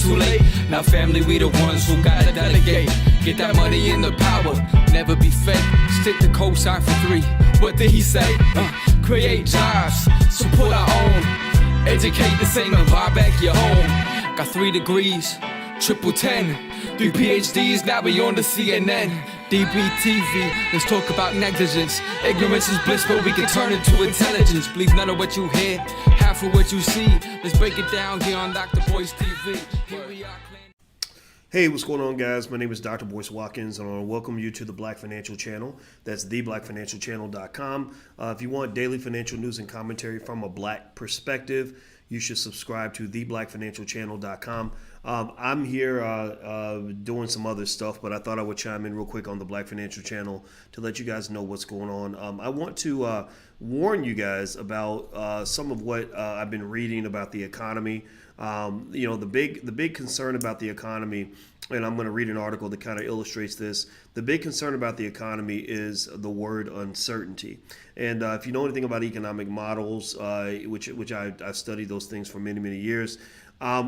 too late. Now family, we the ones who gotta delegate. Get that money in the power, never be fake. Stick to cosign for 3. What did he say? Create jobs, support our own. Educate the same and buy back your home. Got 3 degrees, triple 10. 3 PhDs, now we on the CNN. DBTV, let's talk about negligence. Ignorance is bliss, but we can turn it to intelligence. Believe none of what you hear, half of what you see. Let's break it down here on Dr. Boyce TV. Here we are. Hey, what's going on, guys? My name is Dr. Boyce Watkins, and I want to welcome you to the Black Financial Channel. That's theblackfinancialchannel.com. If you want daily financial news and commentary from a black perspective, you should subscribe to theblackfinancialchannel.com. I'm here doing some other stuff, but I thought I would chime in real quick on the Black Financial Channel to let you guys know what's going on. I want to warn you guys about some of what I've been reading about the economy. The big concern about the economy, and I'm going to read an article that kind of illustrates this. The big concern about the economy is the word uncertainty. And if you know anything about economic models, which I've studied those things for many, many years,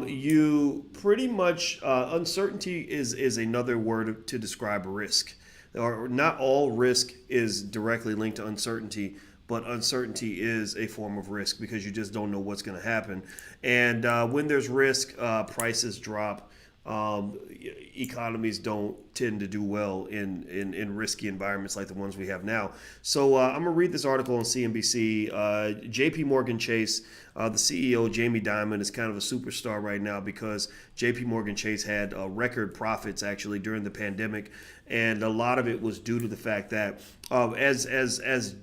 you pretty much uncertainty is another word to describe risk. Or not all risk is directly linked to uncertainty, but uncertainty is a form of risk because you just don't know what's going to happen. And when there's risk, prices drop. Economies don't tend to do well in risky environments like the ones we have now. So I'm going to read this article on CNBC. JPMorgan Chase, the CEO, Jamie Dimon, is kind of a superstar right now because JPMorgan Chase had record profits actually during the pandemic. And a lot of it was due to the fact that as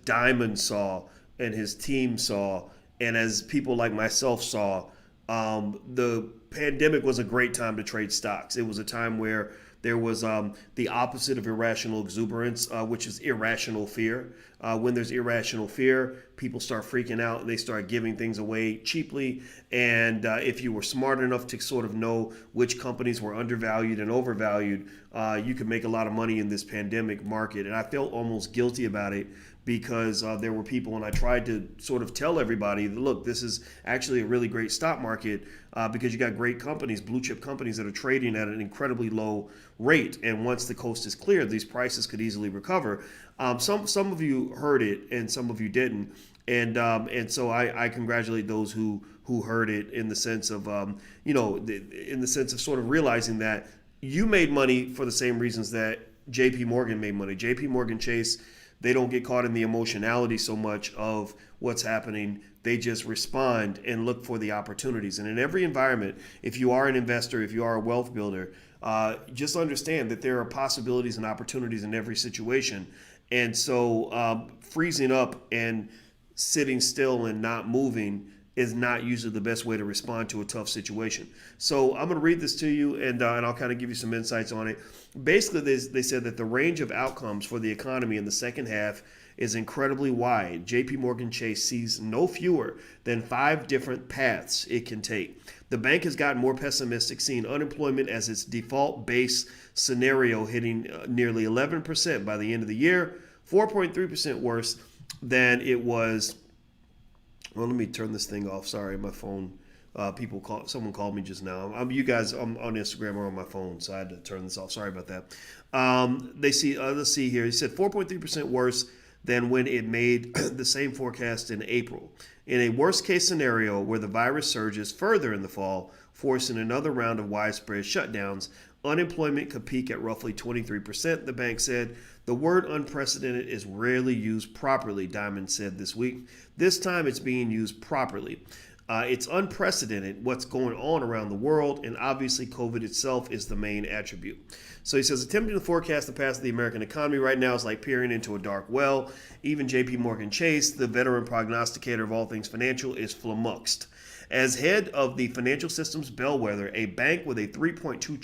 Dimon saw and his team saw, and as people like myself saw, the pandemic was a great time to trade stocks. It was a time where there was the opposite of irrational exuberance, which is irrational fear. When there's irrational fear, people start freaking out and they start giving things away cheaply. And if you were smart enough to sort of know which companies were undervalued and overvalued, you could make a lot of money in this pandemic market. And I felt almost guilty about it because there were people, and I tried to sort of tell everybody, look, this is actually a really great stock market because you got great companies, blue chip companies that are trading at an incredibly low rate. And once the coast is clear, these prices could easily recover. Some of you heard it and some of you didn't. And so I congratulate those who heard it in the sense of, in the sense of sort of realizing that you made money for the same reasons that JPMorgan made money. JPMorgan Chase, they don't get caught in the emotionality so much of what's happening. They just respond and look for the opportunities. And in every environment, if you are an investor, if you are a wealth builder, just understand that there are possibilities and opportunities in every situation. And so freezing up and sitting still and not moving is not usually the best way to respond to a tough situation. So I'm going to read this to you, and I'll kind of give you some insights on it. Basically, they said that the range of outcomes for the economy in the second half is incredibly wide. JPMorgan Chase sees no fewer than 5 different paths it can take. The bank has gotten more pessimistic, seeing unemployment as its default base scenario hitting nearly 11% by the end of the year, 4.3% worse than it was. Well, let me turn this thing off. Sorry, my phone. Someone called me just now. You guys on Instagram or on my phone, so I had to turn this off. Sorry about that. Let's see here. He said 4.3% worse than when it made the same forecast in April. In a worst case scenario where the virus surges further in the fall, forcing another round of widespread shutdowns, unemployment could peak at roughly 23%, the bank said. The word unprecedented is rarely used properly, Dimon said this week. This time it's being used properly. It's unprecedented what's going on around the world, and obviously COVID itself is the main attribute. So he says, attempting to forecast the past of the American economy right now is like peering into a dark well. Even JPMorgan Chase, the veteran prognosticator of all things financial, is flummoxed. As head of the financial system's bellwether, a bank with a $3.2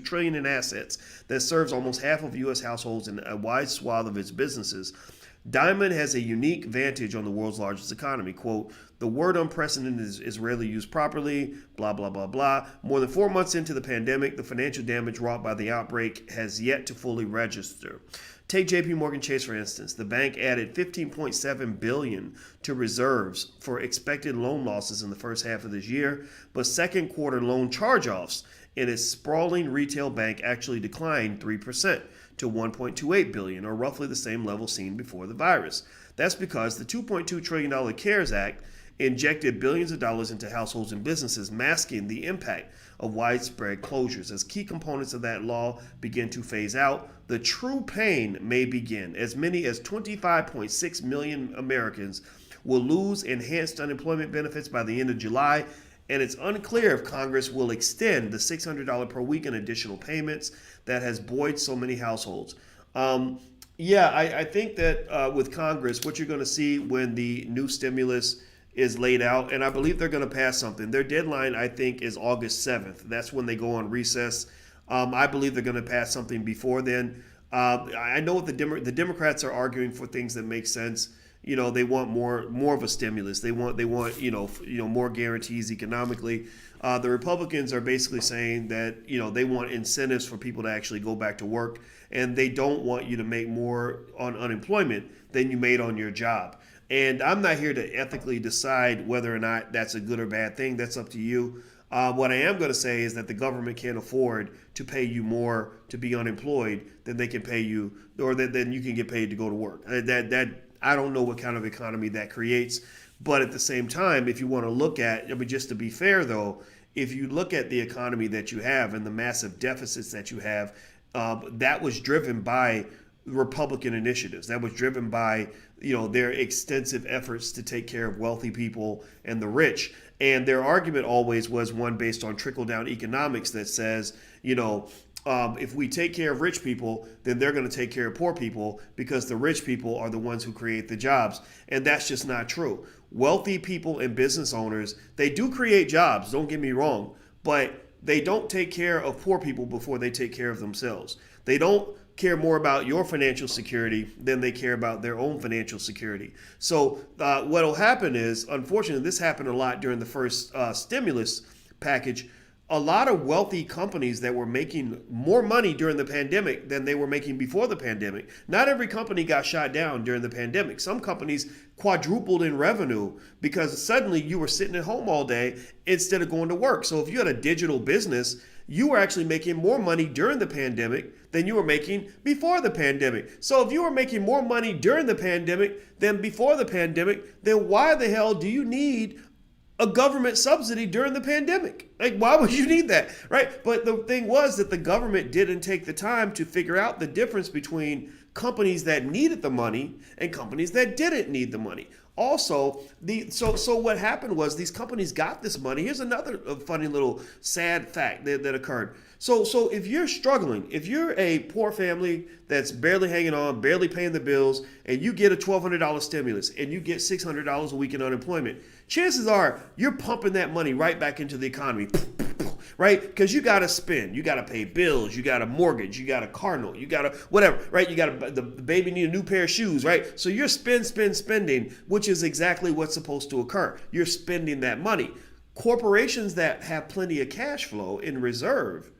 trillion in assets that serves almost half of U.S. households and a wide swath of its businesses, Dimon has a unique vantage on the world's largest economy. Quote, The word unprecedented is rarely used properly, blah, blah, blah, blah. More than 4 months into the pandemic, the financial damage wrought by the outbreak has yet to fully register. Take JPMorgan Chase, for instance. The bank added $15.7 billion to reserves for expected loan losses in the first half of this year, but second quarter loan charge-offs in its sprawling retail bank actually declined 3% to $1.28 billion, or roughly the same level seen before the virus. That's because the $2.2 trillion CARES Act injected billions of dollars into households and businesses, masking the impact of widespread closures. As key components of that law begin to phase out, the true pain may begin. As many as 25.6 million Americans will lose enhanced unemployment benefits by the end of July, and it's unclear if Congress will extend the $600 per week in additional payments that has buoyed so many households. I think that with Congress, what you're going to see when the new stimulus is laid out, and I believe they're going to pass something. Their deadline, I think, is August 7th. That's when they go on recess. I believe they're going to pass something before then. I know the Democrats are arguing for things that make sense. You know, they want more of a stimulus. They want more guarantees economically. The Republicans are basically saying that they want incentives for people to actually go back to work, and they don't want you to make more on unemployment than you made on your job. And I'm not here to ethically decide whether or not that's a good or bad thing. That's up to you. What I am going to say is that the government can't afford to pay you more to be unemployed than they can pay you, or than you can get paid to go to work. I don't know what kind of economy that creates. But at the same time, if you want to look at, just to be fair though, if you look at the economy that you have and the massive deficits that you have, that was driven by Republican initiatives. That was driven by their extensive efforts to take care of wealthy people and the rich. And their argument always was one based on trickle-down economics that says, if we take care of rich people, then they're going to take care of poor people because the rich people are the ones who create the jobs. And that's just not true. Wealthy people and business owners, they do create jobs, don't get me wrong, but they don't take care of poor people before they take care of themselves. They don't care more about your financial security than they care about their own financial security. So what will happen is, unfortunately, this happened a lot during the first stimulus package. A lot of wealthy companies that were making more money during the pandemic than they were making before the pandemic. Not every company got shot down during the pandemic. Some companies quadrupled in revenue because suddenly you were sitting at home all day instead of going to work. So if you had a digital business, you were actually making more money during the pandemic than you were making before the pandemic. So if you were making more money during the pandemic than before the pandemic, then why the hell do you need a government subsidy during the pandemic? Like, why would you need that, right? But the thing was that the government didn't take the time to figure out the difference between companies that needed the money and companies that didn't need the money. Also, so what happened was these companies got this money. Here's another funny little sad fact that occurred. So if you're struggling, if you're a poor family that's barely hanging on, barely paying the bills, and you get a $1,200 stimulus and you get $600 a week in unemployment, chances are you're pumping that money right back into the economy, right? Because you got to spend, you got to pay bills, you got a mortgage, you got a car note, you got a whatever, right? You got the baby need a new pair of shoes, right? So you're spending, which is exactly what's supposed to occur. You're spending that money. Corporations that have plenty of cash flow in reserve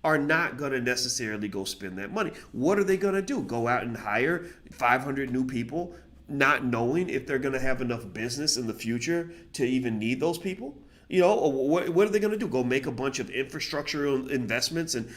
are not going to necessarily go spend that money. What are they going to do? Go out and hire 500 new people, not knowing if they're going to have enough business in the future to even need those people? What are they going to do? Go make a bunch of infrastructure investments and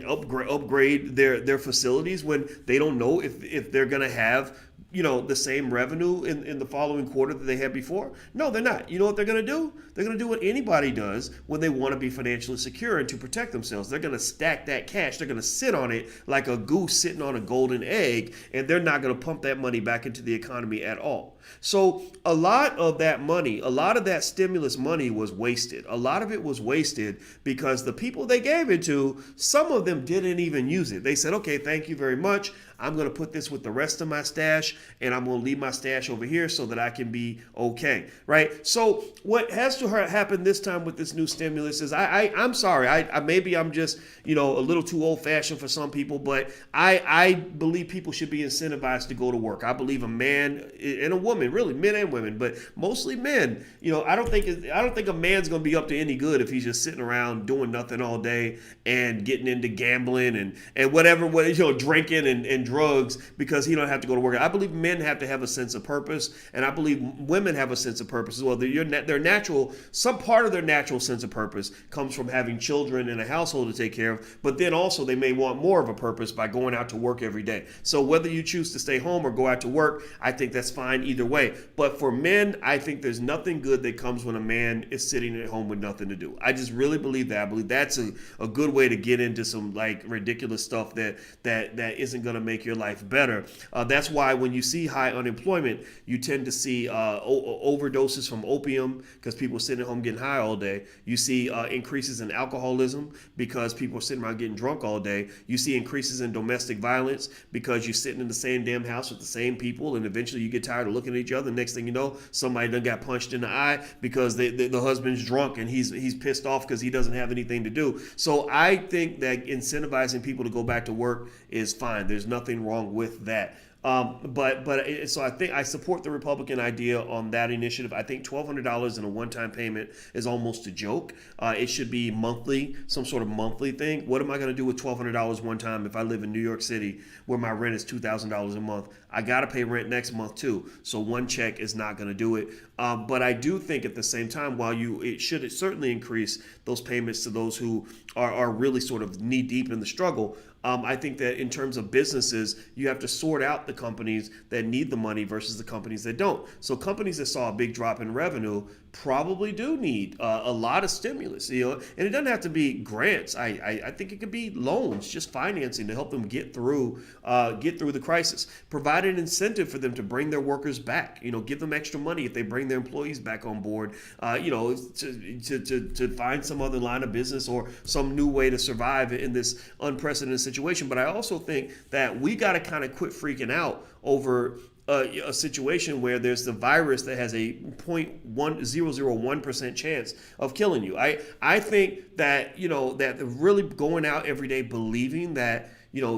upgrade their facilities when they don't know if they're going to have the same revenue in the following quarter that they had before? No, they're not. You know what they're going to do? They're going to do what anybody does when they want to be financially secure and to protect themselves. They're going to stack that cash. They're going to sit on it like a goose sitting on a golden egg, and they're not going to pump that money back into the economy at all. So a lot of that money, a lot of that stimulus money was wasted. A lot of it was wasted because the people they gave it to, some of them didn't even use it. They said, okay, thank you very much. I'm going to put this with the rest of my stash, and I'm going to leave my stash over here so that I can be okay, right? So what has to happen this time with this new stimulus is I'm sorry. Maybe I'm just, a little too old-fashioned for some people, but I believe people should be incentivized to go to work. I believe a man and a woman women, really men and women, but mostly men. I don't think a man's going to be up to any good if he's just sitting around doing nothing all day and getting into gambling and whatever, drinking and drugs because he don't have to go to work. I believe men have to have a sense of purpose, and I believe women have a sense of purpose as well. Their natural, some part of their natural sense of purpose comes from having children and a household to take care of, but then also they may want more of a purpose by going out to work every day. So whether you choose to stay home or go out to work, I think that's fine either way. But for men, I think there's nothing good that comes when a man is sitting at home with nothing to do. I just really believe that. I believe that's a good way to get into some like ridiculous stuff that isn't going to make your life better. That's why when you see high unemployment, you tend to see overdoses from opium because people are sitting at home getting high all day. You see increases in alcoholism because people are sitting around getting drunk all day. You see increases in domestic violence because you're sitting in the same damn house with the same people, and eventually you get tired of looking at each other. Next thing you know, somebody done got punched in the eye because the husband's drunk and he's pissed off because he doesn't have anything to do. So I think that incentivizing people to go back to work is fine. There's nothing wrong with that. So I think I support the Republican idea on that initiative. I think $1,200 in a one-time payment is almost a joke. It should be monthly, some sort of monthly thing. What am I going to do with $1,200 one time if I live in New York City where my rent is $2,000 a month? I got to pay rent next month too. So one check is not going to do it. But I do think at the same time, while it should certainly increase those payments to those who are really sort of knee deep in the struggle. I think that in terms of businesses, you have to sort out the companies that need the money versus the companies that don't. So companies that saw a big drop in revenue probably do need a lot of stimulus, and it doesn't have to be grants. I think it could be loans, just financing to help them get through the crisis. Provide an incentive for them to bring their workers back. Give them extra money if they bring their employees back on board. To find some other line of business or some new way to survive in this unprecedented situation. But I also think that we got to kind of quit freaking out over a situation where there's the virus that has a 0.1001% chance of killing you. I think that that really going out every day believing that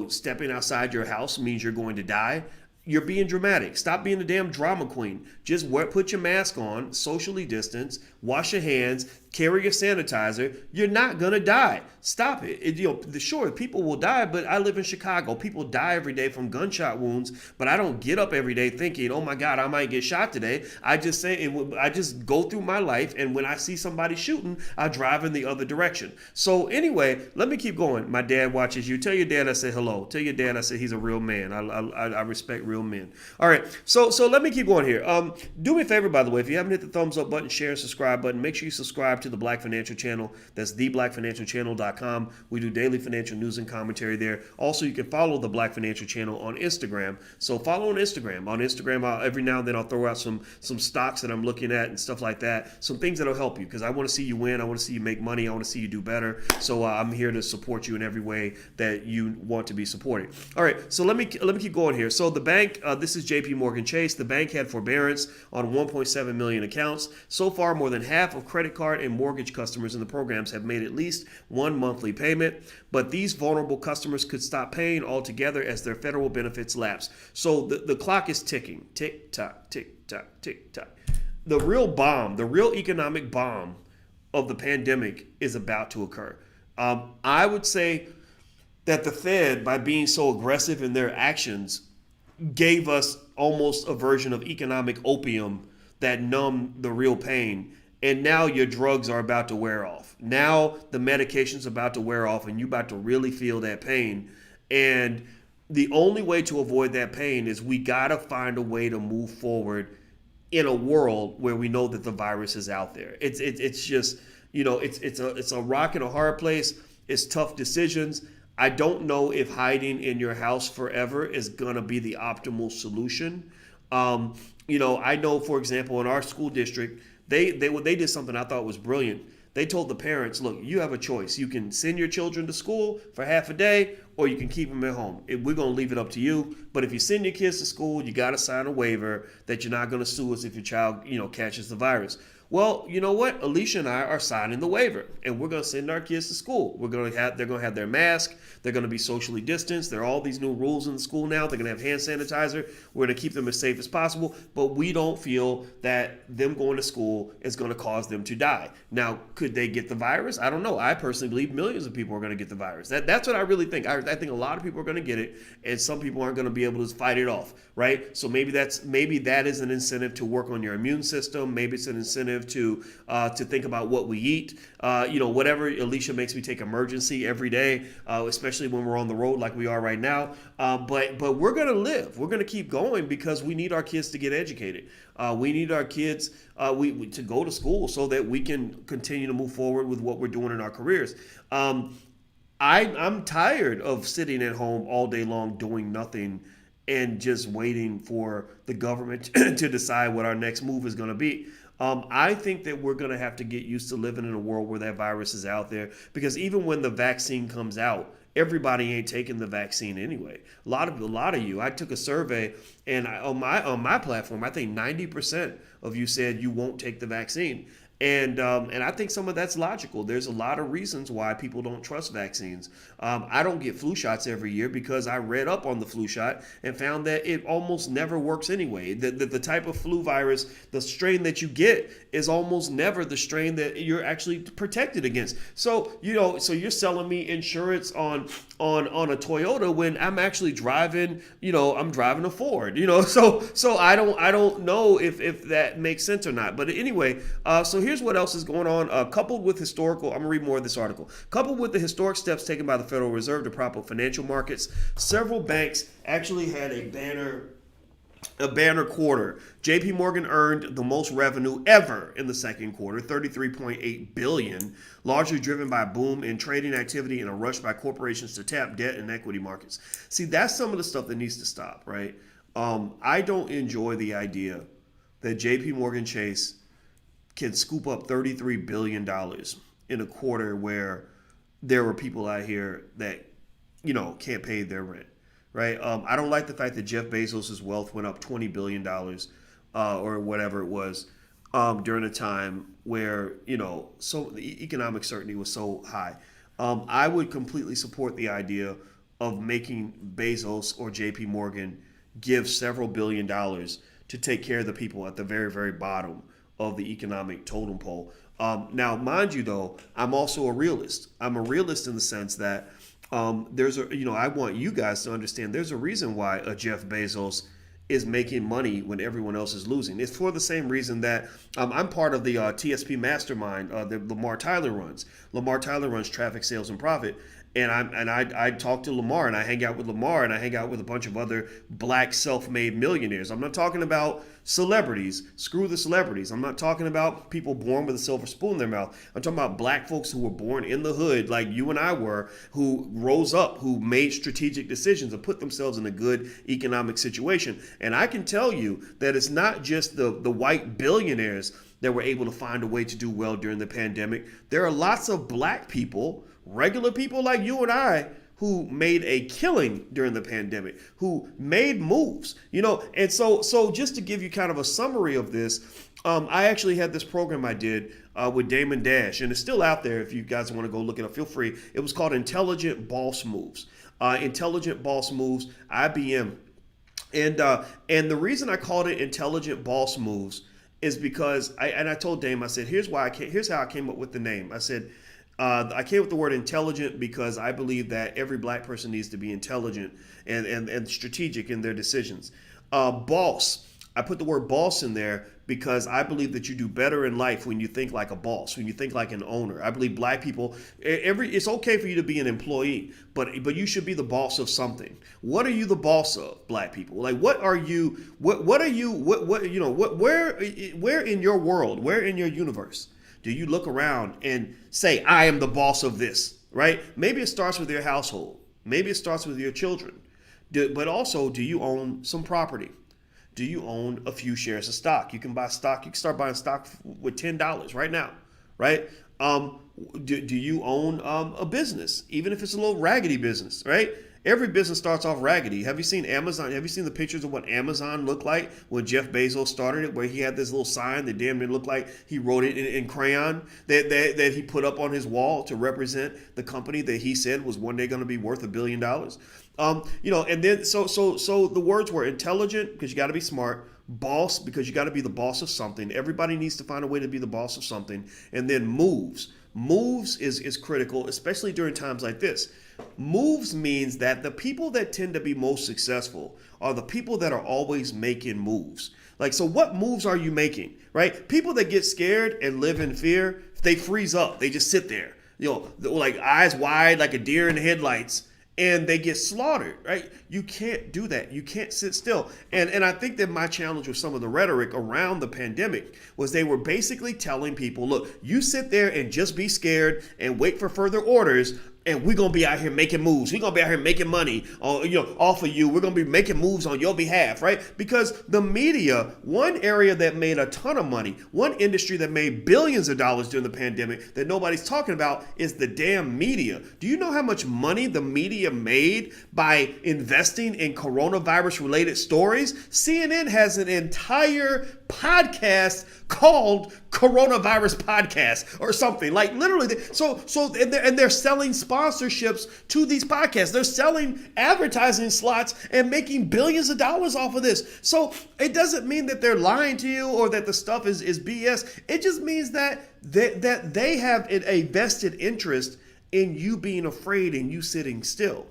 stepping outside your house means you're going to die. You're being dramatic. Stop being a damn drama queen. Just put your mask on, socially distance, wash your hands, carry your sanitizer. You're not gonna die. Stop it. Sure, people will die, but I live in Chicago. People die every day from gunshot wounds, but I don't get up every day thinking, oh my God, I might get shot today. I just go through my life, and when I see somebody shooting, I drive in the other direction. So anyway, let me keep going. My dad watches you. Tell your dad I said hello. Tell your dad I said he's a real man. I respect real men. All right, so let me keep going here. Do me a favor, by the way, if you haven't hit the thumbs up button, share, and subscribe button, make sure you subscribe to the Black Financial Channel. That's theblackfinancialchannel.com. We do daily financial news and commentary there. Also, you can follow the Black Financial Channel on Instagram. So follow on Instagram. On Instagram, every now and then I'll throw out some stocks that I'm looking at and stuff like that. Some things that'll help you because I want to see you win. I want to see you make money. I want to see you do better. So I'm here to support you in every way that you want to be supported. All right, so let me keep going here. So the bank, this is JPMorgan Chase. The bank had forbearance on 1.7 million accounts. So far, more than half of credit card and mortgage customers in the programs have made at least one monthly payment, but these vulnerable customers could stop paying altogether as their federal benefits lapse. So the clock is ticking. Tick tock, tick tock, tick tock. The real economic bomb of the pandemic is about to occur. I would say that the Fed, by being so aggressive in their actions, gave us almost a version of economic opium that numbed the real pain. And now your drugs are about to wear off. Now the medication's about to wear off and you're about to really feel that pain. And the only way to avoid that pain is we got to find a way to move forward in a world where we know that the virus is out there. It's just, it's a rock and a hard place. It's tough decisions. I don't know if hiding in your house forever is going to be the optimal solution. I know, for example, in our school district, they did something I thought was brilliant. They told the parents, look, you have a choice. You can send your children to school for half a day, or you can keep them at home. We're going to leave it up to you. But if you send your kids to school, you got to sign a waiver that you're not going to sue us if your child, catches the virus. Well, you know what? Alicia and I are signing the waiver, and we're going to send our kids to school. They're going to have their mask. They're going to be socially distanced. There are all these new rules in the school now. They're going to have hand sanitizer. We're going to keep them as safe as possible, but we don't feel that them going to school is going to cause them to die. Now, could they get the virus? I don't know. I personally believe millions of people are going to get the virus. That's what I really think. I think a lot of people are going to get it, and some people aren't going to be able to fight it off, right? So maybe that is an incentive to work on your immune system. Maybe it's an incentive to think about what we eat. Whatever. Alicia makes me take Emergency every day, especially when we're on the road like we are right now. But we're going to live. We're going to keep going because we need our kids to get educated. We need our kids to go to school so that we can continue to move forward with what we're doing in our careers. I'm tired of sitting at home all day long doing nothing and just waiting for the government to decide what our next move is going to be. I think that we're going to have to get used to living in a world where that virus is out there, because even when the vaccine comes out, everybody ain't taking the vaccine anyway. A lot of you. I took a survey, and on my platform, I think 90% of you said you won't take the vaccine. And I think some of that's logical. There's a lot of reasons why people don't trust vaccines. I don't get flu shots every year because I read up on the flu shot and found that it almost never works anyway. The type of flu virus, the strain that you get is almost never the strain that you're actually protected against. So you're selling me insurance on a Toyota when I'm actually driving, I'm driving a Ford, so I don't know if that makes sense or not. But anyway, so here's what else is going on. Coupled with I'm going to read more of this article. Coupled with the historic steps taken by the Federal Reserve to prop up financial markets, several banks actually had a banner quarter. JPMorgan earned the most revenue ever in the second quarter, $33.8 billion, largely driven by a boom in trading activity and a rush by corporations to tap debt and equity markets. See, that's some of the stuff that needs to stop, right? I don't enjoy the idea that JPMorgan Chase can scoop up $33 billion in a quarter where there were people out here that, can't pay their rent. Right. I don't like the fact that Jeff Bezos' wealth went up $20 billion or whatever it was during a time where, so the economic certainty was so high. I would completely support the idea of making Bezos or JP Morgan give several $billion to take care of the people at the very, very bottom of the economic totem pole. Now, mind you, though, I'm also a realist. I'm a realist in the sense that I want you guys to understand there's a reason why a Jeff Bezos is making money when everyone else is losing. It's for the same reason that I'm part of the TSP mastermind that Lamar Tyler runs. Lamar Tyler runs Traffic, Sales, and Profit. And I talk to Lamar, and I hang out with Lamar, and I hang out with a bunch of other black self-made millionaires. I'm not talking about celebrities. Screw the celebrities. I'm not talking about people born with a silver spoon in their mouth. I'm talking about black folks who were born in the hood like you and I were, who rose up, who made strategic decisions and put themselves in a good economic situation. And I can tell you that it's not just the white billionaires that were able to find a way to do well during the pandemic. There are lots of black people, regular people like you and I, who made a killing during the pandemic, who made moves, and so just to give you kind of a summary of this, I actually had this program I did with Damon Dash, and it's still out there if you guys want to go look it up, feel free. It was called Intelligent Boss Moves. Intelligent Boss Moves, IBM. And the reason I called it Intelligent Boss Moves is because I told Dame, I said, here's how I came up with the name. I said, I came up with the word intelligent because I believe that every black person needs to be intelligent and strategic in their decisions. Boss, I put the word boss in there because I believe that you do better in life when you think like a boss, when you think like an owner. I believe black people, it's okay for you to be an employee, but you should be the boss of something. What are you the boss of, black people? Like, what are you, where in your world, where in your universe do you look around and say, I am the boss of this, right? Maybe it starts with your household. Maybe it starts with your children. But also, do you own some property? Do you own a few shares of stock? You can buy stock. You can start buying stock with $10 right now, right? Do you own a business, even if it's a little raggedy business, right? Every business starts off raggedy. Have you seen Amazon? Have you seen the pictures of what Amazon looked like when Jeff Bezos started it, where he had this little sign that damn near looked like he wrote it in crayon that he put up on his wall to represent the company that he said was one day going to be worth $1 billion. And then so the words were intelligent because you got to be smart, boss because you got to be the boss of something. Everybody needs to find a way to be the boss of something, and then moves. Moves is critical, especially during times like this. Moves means that the people that tend to be most successful are the people that are always making moves. Like, so what moves are you making, right? People that get scared and live in fear, they freeze up. They just sit there, like eyes wide like a deer in the headlights, and they get slaughtered, right? You can't do that. You can't sit still. And I think that my challenge with some of the rhetoric around the pandemic was they were basically telling people, look, you sit there and just be scared and wait for further orders, and we're going to be out here making moves. We're going to be out here making money off of you. We're going to be making moves on your behalf, right? Because the media, one area that made a ton of money, one industry that made billions of dollars during the pandemic that nobody's talking about is the damn media. Do you know how much money the media made by investing in coronavirus-related stories? CNN has an entire podcast called Coronavirus Podcast or something, like literally. And they're selling sponsorships to these podcasts. They're selling advertising slots and making billions of dollars off of this. So it doesn't mean that they're lying to you or that the stuff is BS. It just means that they have a vested interest in you being afraid and you sitting still.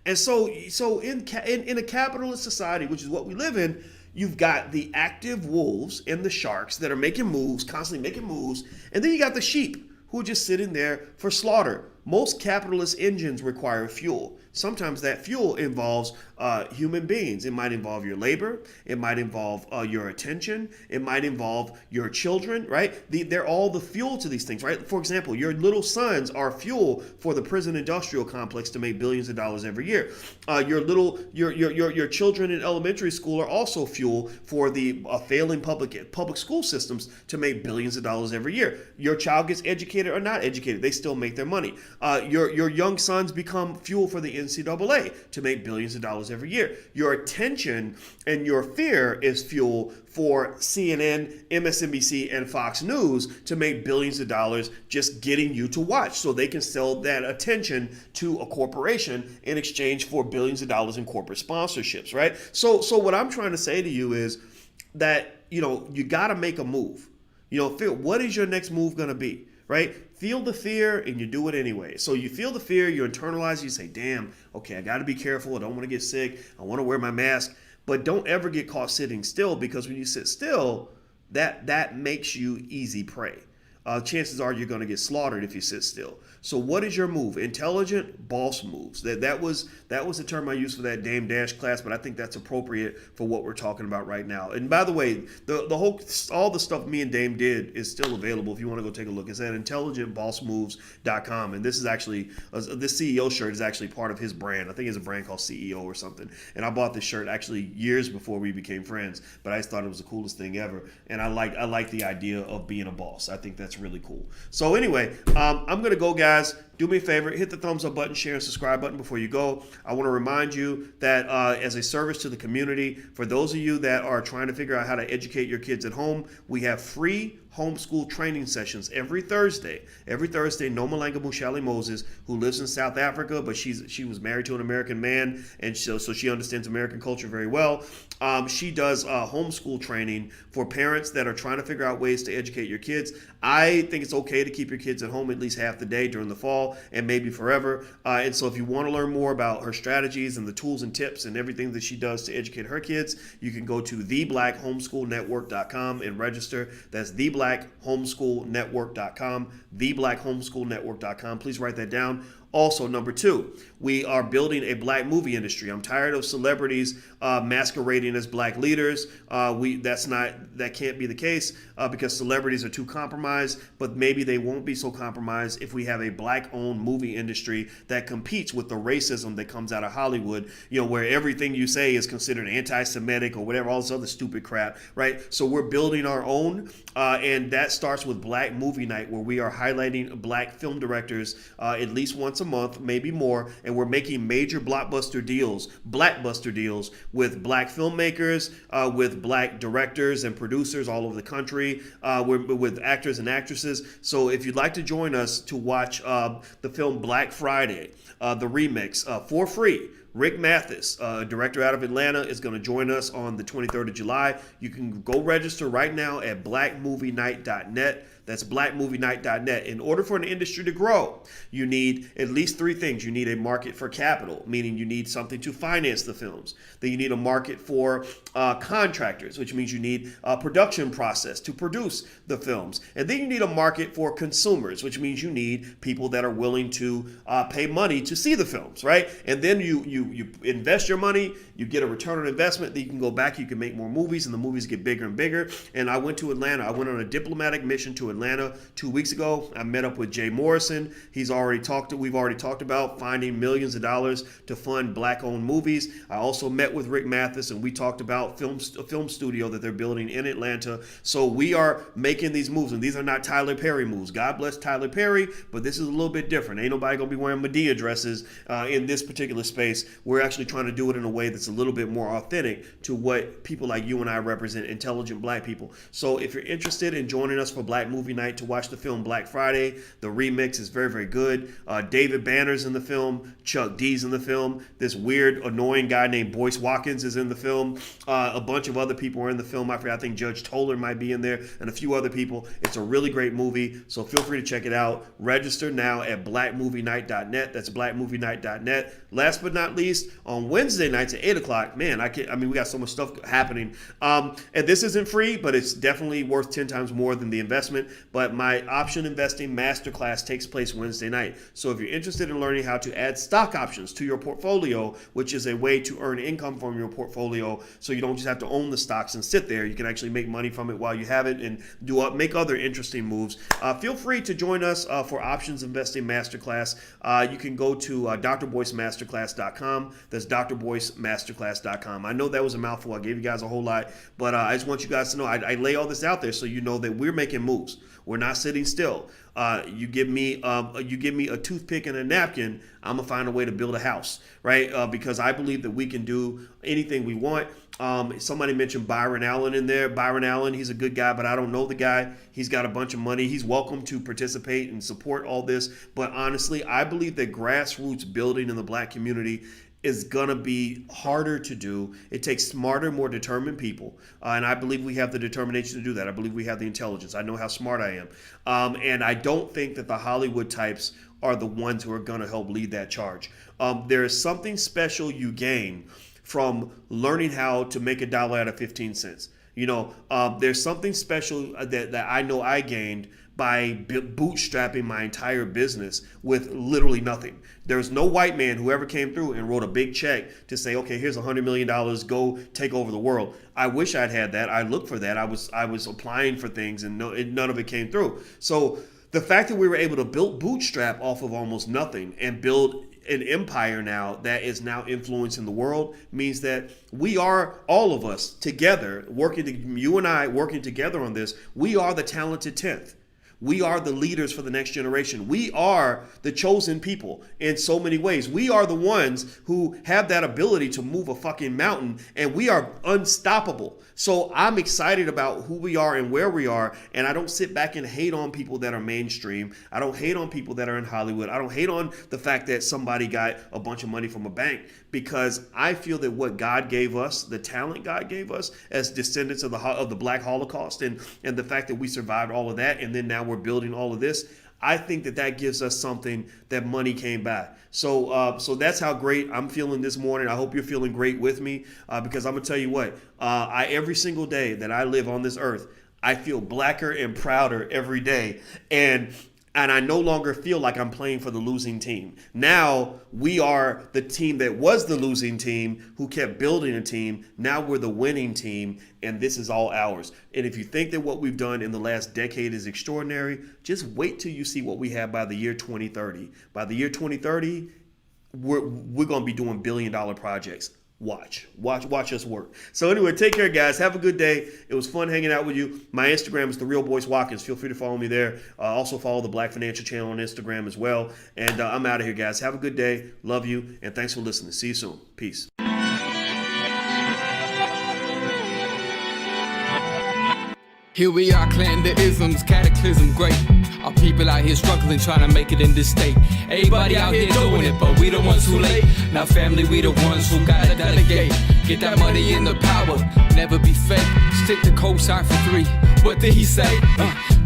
And so in a capitalist society, which is what we live in, you've got the active wolves and the sharks that are making moves, constantly making moves. And then you got the sheep who are just sitting there for slaughter. Most capitalist engines require fuel. Sometimes that fuel involves human beings. It might involve your labor. It might involve your attention. It might involve your children, right? They're all the fuel to these things, right? For example, your little sons are fuel for the prison industrial complex to make billions of dollars every year. Your children in elementary school are also fuel for the failing public school systems to make billions of dollars every year. Your child gets educated or not educated, they still make their money. Your young sons become fuel for the NCAA to make billions of dollars every year. Your attention and your fear is fuel for CNN, MSNBC, and Fox News to make billions of dollars just getting you to watch so they can sell that attention to a corporation in exchange for billions of dollars in corporate sponsorships, right? So what I'm trying to say to you is that, you got to make a move. What is your next move going to be, right? Feel the fear and you do it anyway. So you feel the fear, you internalize it, you say, damn, okay, I got to be careful. I don't want to get sick. I want to wear my mask. But don't ever get caught sitting still, because when you sit still, that makes you easy prey. Chances are you're going to get slaughtered if you sit still. So what is your move? Intelligent boss moves. That was the term I used for that Dame Dash class, but I think that's appropriate for what we're talking about right now. And by the way, all the stuff me and Dame did is still available if you want to go take a look. It's at intelligentbossmoves.com. And this is actually this CEO shirt is actually part of his brand. I think it's a brand called CEO or something. And I bought this shirt actually years before we became friends, but I just thought it was the coolest thing ever. And I like the idea of being a boss. I think that's really cool. So anyway, I'm gonna go, guys. Do me a favor, hit the thumbs up button, share, and subscribe button before you go. I want to remind you that as a service to the community, for those of you that are trying to figure out how to educate your kids at home, we have free homeschool training sessions every Thursday. Every Thursday, Noma Langa Mushali Moses, who lives in South Africa, but she was married to an American man, and so she understands American culture very well. She does homeschool training for parents that are trying to figure out ways to educate your kids. I think it's okay to keep your kids at home at least half the day during the fall and maybe forever. And so if you want to learn more about her strategies and the tools and tips and everything that she does to educate her kids, you can go to theblackHomeschoolNetwork.com and register. That's theblackHomeschoolNetwork.com, theblackHomeschoolNetwork.com. Please write that down. Also, number 2, we are building a black movie industry. I'm tired of celebrities masquerading as black leaders. That can't be the case because celebrities are too compromised, but maybe they won't be so compromised if we have a black-owned movie industry that competes with the racism that comes out of Hollywood, where everything you say is considered anti-Semitic or whatever, all this other stupid crap, right? So we're building our own, and that starts with Black Movie Night, where we are highlighting black film directors at least once a month, maybe more, and we're making major blackbuster deals with black filmmakers, with black directors and producers all over the country, with actors and actresses. So if you'd like to join us to watch the film Black Friday, the remix, for free, Rick Mathis, a director out of Atlanta, is going to join us on the 23rd of July. You can go register right now at blackmovienight.net. That's blackmovienight.net. In order for an industry to grow, you need at least three things. You need a market for capital, meaning you need something to finance the films. Then you need a market for contractors, which means you need a production process to produce the films. And then you need a market for consumers, which means you need people that are willing to pay money to see the films, right? And then you invest your money, you get a return on investment, then you can go back, you can make more movies, and the movies get bigger and bigger. And I went to Atlanta. I went on a diplomatic mission to Atlanta 2 weeks ago. I met up with Jay Morrison. We've already talked about finding millions of dollars to fund black-owned movies. I also met with Rick Mathis, and we talked about a film studio that they're building in Atlanta. So we are making these moves, and these are not Tyler Perry moves. God bless Tyler Perry, but this is a little bit different. Ain't nobody gonna be wearing Medea dresses in this particular space. We're actually trying to do it in a way that's a little bit more authentic to what people like you and I represent, intelligent black people. So if you're interested in joining us for Black Movie Night to watch the film Black Friday, the remix is very, very good. David Banner's in the film. Chuck D's in the film. This weird, annoying guy named Boyce Watkins is in the film. A bunch of other people are in the film. I think Judge Toller might be in there, and a few other people. It's a really great movie, so feel free to check it out. Register now at blackmovienight.net. That's blackmovienight.net. Last but not least, on Wednesday nights at 8 o'clock, man, we got so much stuff happening. And this isn't free, but it's definitely worth 10 times more than the investment. But my option investing masterclass takes place Wednesday night. So if you're interested in learning how to add stock options to your portfolio, which is a way to earn income from your portfolio, so you don't just have to own the stocks and sit there, you can actually make money from it while you have it and make other interesting moves. Feel free to join us for Options Investing Masterclass. You can go to drboycemasterclass.com. That's drboycemasterclass.com. I know that was a mouthful. I gave you guys a whole lot, but I just want you guys to know I lay all this out there so you know that we're making moves. We're not sitting still. You give me a toothpick and a napkin, I'm gonna find a way to build a house, right? Because I believe that we can do anything we want. Somebody mentioned Byron Allen in there. Byron Allen, he's a good guy, but I don't know the guy. He's got a bunch of money. He's welcome to participate and support all this. But honestly, I believe that grassroots building in the black community is going to be harder to do. It takes smarter, more determined people. And I believe we have the determination to do that. I believe we have the intelligence. I know how smart I am. And I don't think that the Hollywood types are the ones who are going to help lead that charge. There is something special you gain from learning how to make $1 out of 15 cents. There's something special that I know I gained by bootstrapping my entire business with literally nothing. There's no white man who ever came through and wrote a big check to say, okay, here's $100 million, go take over the world. I wish I'd had that. I looked for that. I was applying for things and none of it came through. So the fact that we were able to bootstrap off of almost nothing and build an empire now that is now influencing the world means that we are, all of us together, you and I working together on this, we are the talented 10th. We are the leaders for the next generation. We are the chosen people in so many ways. We are the ones who have that ability to move a fucking mountain, and we are unstoppable. So I'm excited about who we are and where we are, and I don't sit back and hate on people that are mainstream. I don't hate on people that are in Hollywood. I don't hate on the fact that somebody got a bunch of money from a bank, because I feel that what God gave us, the talent God gave us as descendants of the Black Holocaust, and the fact that we survived all of that, and then now we're building all of this, I think that gives us something that money came by. So that's how great I'm feeling this morning. I hope you're feeling great with me, because I'm gonna tell you what, every single day that I live on this earth, I feel blacker and prouder every day. And I no longer feel like I'm playing for the losing team. Now we are the team that was the losing team who kept building a team. Now we're the winning team, and this is all ours. And if you think that what we've done in the last decade is extraordinary, just wait till you see what we have by the year 2030. By the year 2030, we're going to be doing $1 billion projects. Watch us work. So anyway, take care, guys. Have a good day. It was fun hanging out with you. My Instagram is TheRealBoyceWatkins. Feel free to follow me there. Also follow the Black Financial Channel on Instagram as well. And I'm out of here, guys. Have a good day. Love you, and thanks for listening. See you soon. Peace. Here we are, clan the isms, cataclysm great. Our people out here struggling, trying to make it in this state. Everybody out here doing it, but we the ones who late. Now family, we the ones who gotta delegate. Get that money in the power, never be fake. Stick to cosign for 3. What did he say?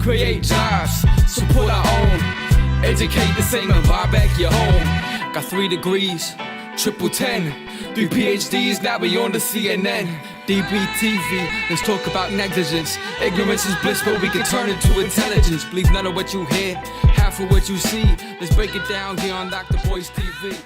Create jobs, support our own. Educate the same and buy back your home. Got 3 degrees, triple 10. 3 PhDs, now we on the CNN. DBTV, let's talk about negligence. Ignorance is bliss, but we can turn it to intelligence. Believe none of what you hear, half of what you see. Let's break it down here on Dr. Boyce TV.